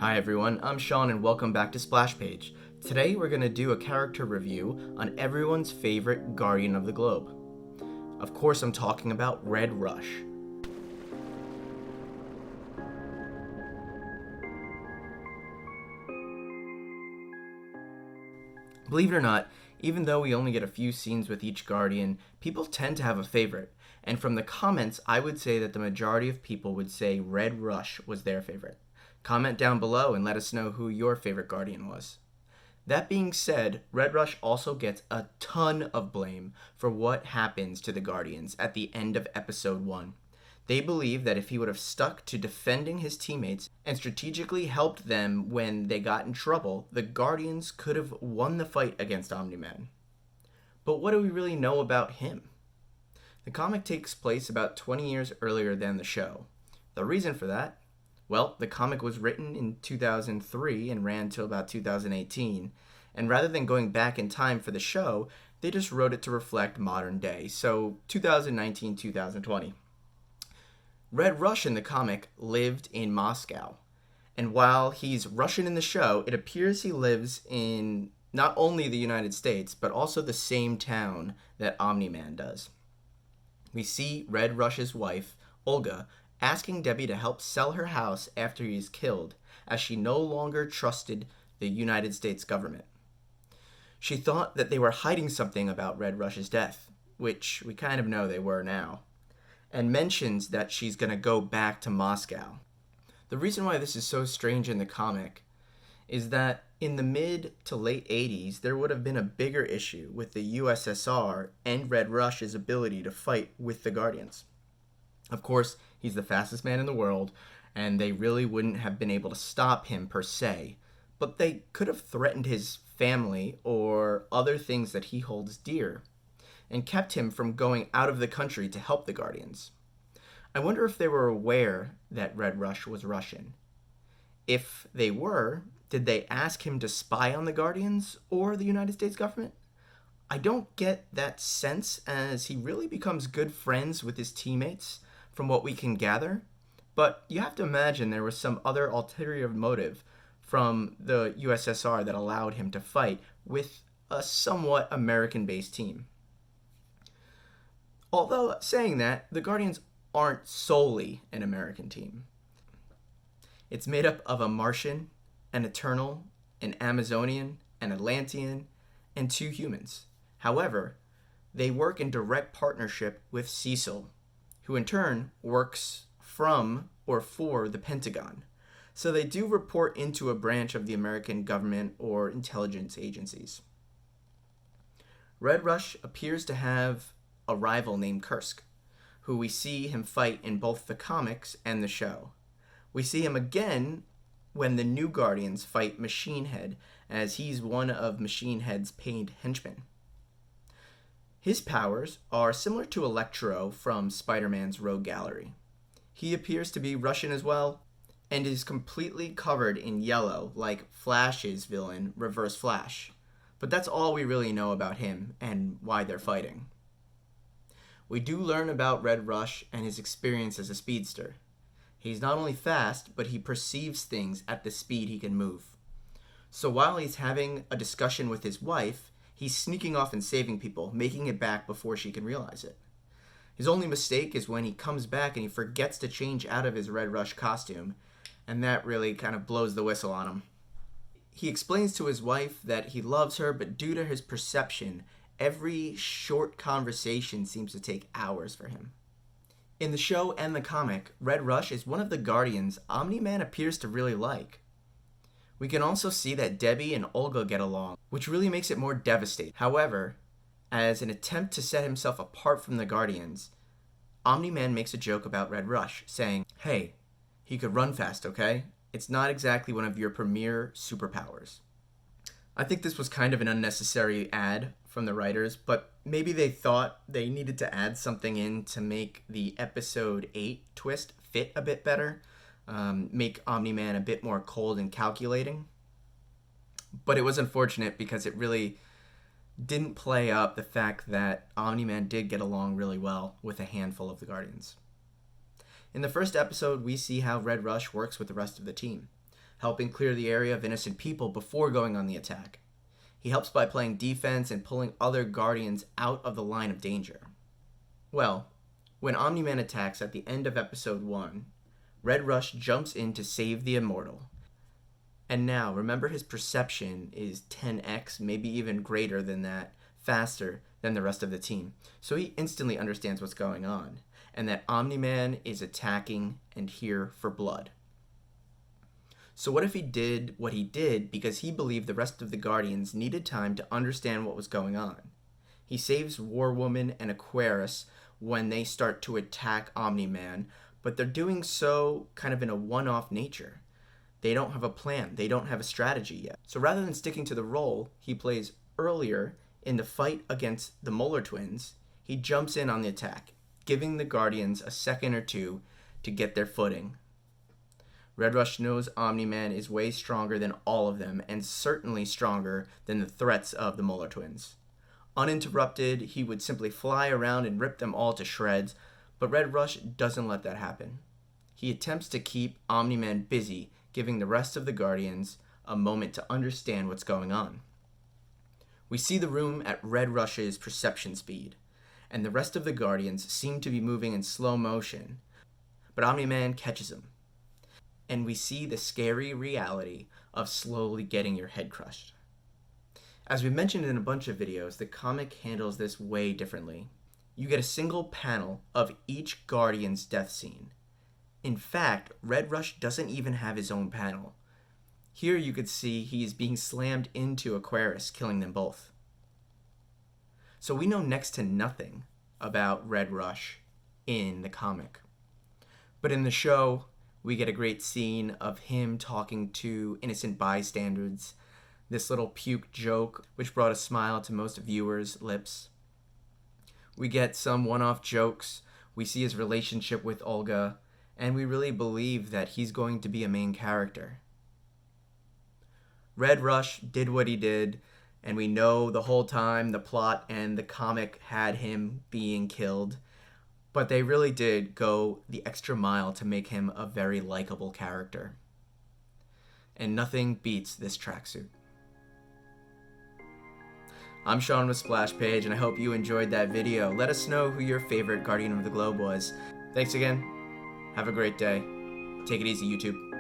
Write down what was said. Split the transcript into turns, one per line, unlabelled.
Hi everyone, I'm Sean and welcome back to Splash Page. Today we're going to do a character review on everyone's favorite Guardian of the Globe. Of course I'm talking about Red Rush. Believe it or not, even though we only get a few scenes with each Guardian, people tend to have a favorite. And from the comments, I would say that the majority of people would say Red Rush was their favorite. Comment down below and let us know who your favorite Guardian was. That being said, Red Rush also gets a ton of blame for what happens to the Guardians at the end of episode 1. They believe that if he would have stuck to defending his teammates and strategically helped them when they got in trouble, the Guardians could have won the fight against Omni-Man. But what do we really know about him? The comic takes place about 20 years earlier than the show. The reason for that? Well, the comic was written in 2003 and ran till about 2018, and rather than going back in time for the show, they just wrote it to reflect modern day, so 2019-2020. Red Rush in the comic lived in Moscow, and while he's Russian in the show, it appears he lives in not only the United States, but also the same town that Omni-Man does. We see Red Rush's wife, Olga, asking Debbie to help sell her house after he is killed, as she no longer trusted the United States government. She thought that they were hiding something about Red Rush's death, which we kind of know they were now, and mentions that she's going to go back to Moscow. The reason why this is so strange in the comic is that in the mid to late 80s, there would have been a bigger issue with the USSR and Red Rush's ability to fight with the Guardians. Of course, he's the fastest man in the world, and they really wouldn't have been able to stop him per se, but they could have threatened his family or other things that he holds dear, and kept him from going out of the country to help the Guardians. I wonder if they were aware that Red Rush was Russian. If they were, did they ask him to spy on the Guardians or the United States government? I don't get that sense, as he really becomes good friends with his teammates from what we can gather, but you have to imagine there was some other ulterior motive from the USSR that allowed him to fight with a somewhat American-based team. Although, saying that, the Guardians aren't solely an American team. It's made up of a Martian, an Eternal, an Amazonian, an Atlantean, and 2 humans. However, they work in direct partnership with Cecil, who in turn works from or for the Pentagon. So they do report into a branch of the American government or intelligence agencies. Red Rush appears to have a rival named Kursk, who we see him fight in both the comics and the show. We see him again when the new Guardians fight Machine Head, as he's one of Machine Head's paid henchmen. His powers are similar to Electro from Spider-Man's Rogue Gallery. He appears to be Russian as well, and is completely covered in yellow like Flash's villain, Reverse Flash. But that's all we really know about him and why they're fighting. We do learn about Red Rush and his experience as a speedster. He's not only fast, but he perceives things at the speed he can move. So while he's having a discussion with his wife, he's sneaking off and saving people, making it back before she can realize it. His only mistake is when he comes back and he forgets to change out of his Red Rush costume, and that really kind of blows the whistle on him. He explains to his wife that he loves her, but due to his perception, every short conversation seems to take hours for him. In the show and the comic, Red Rush is one of the Guardians Omni-Man appears to really like. We can also see that Debbie and Olga get along, which really makes it more devastating. However, as an attempt to set himself apart from the Guardians, Omni-Man makes a joke about Red Rush, saying, "Hey, he could run fast, okay? It's not exactly one of your premier superpowers." I think this was kind of an unnecessary ad from the writers, but maybe they thought they needed to add something in to make the episode 8 twist fit a bit better. Make Omni-Man a bit more cold and calculating. But it was unfortunate because it really didn't play up the fact that Omni-Man did get along really well with a handful of the Guardians. In the first episode, we see how Red Rush works with the rest of the team. helping clear the area of innocent people before going on the attack. He helps by playing defense and pulling other Guardians out of the line of danger. Well, when Omni-Man attacks at the end of episode 1, Red Rush jumps in to save the Immortal. And now, remember, his perception is 10x, maybe even greater than that, faster than the rest of the team. So he instantly understands what's going on, and that Omni-Man is attacking and here for blood. So what if he did what he did because he believed the rest of the Guardians needed time to understand what was going on? He saves War Woman and Aquarius when they start to attack Omni-Man, but they're doing so kind of in a one-off nature. They don't have a plan. They don't have a strategy yet. So rather than sticking to the role he plays earlier in the fight against the Molar Twins, he jumps in on the attack, giving the Guardians a second or two to get their footing. Red Rush knows Omni-Man is way stronger than all of them, and certainly stronger than the threats of the Molar Twins. Uninterrupted, he would simply fly around and rip them all to shreds, but Red Rush doesn't let that happen. He attempts to keep Omni-Man busy, giving the rest of the Guardians a moment to understand what's going on. We see the room at Red Rush's perception speed, and the rest of the Guardians seem to be moving in slow motion, but Omni-Man catches him. And we see the scary reality of slowly getting your head crushed. As we mentioned in a bunch of videos, the comic handles this way differently. You get a single panel of each Guardian's death scene. In fact, Red Rush doesn't even have his own panel. Here you could see he is being slammed into Aquarius, killing them both. So we know next to nothing about Red Rush in the comic. But in the show, we get a great scene of him talking to innocent bystanders, this little puke joke which brought a smile to most viewers' lips. We get some one-off jokes, we see his relationship with Olga, and we really believe that he's going to be a main character. Red Rush did what he did, and we know the whole time the plot and the comic had him being killed. But they really did go the extra mile to make him a very likable character. And nothing beats this tracksuit. I'm Sean with Splash Page, and I hope you enjoyed that video. Let us know who your favorite Guardian of the Globe was. Thanks again. Have a great day. Take it easy, YouTube.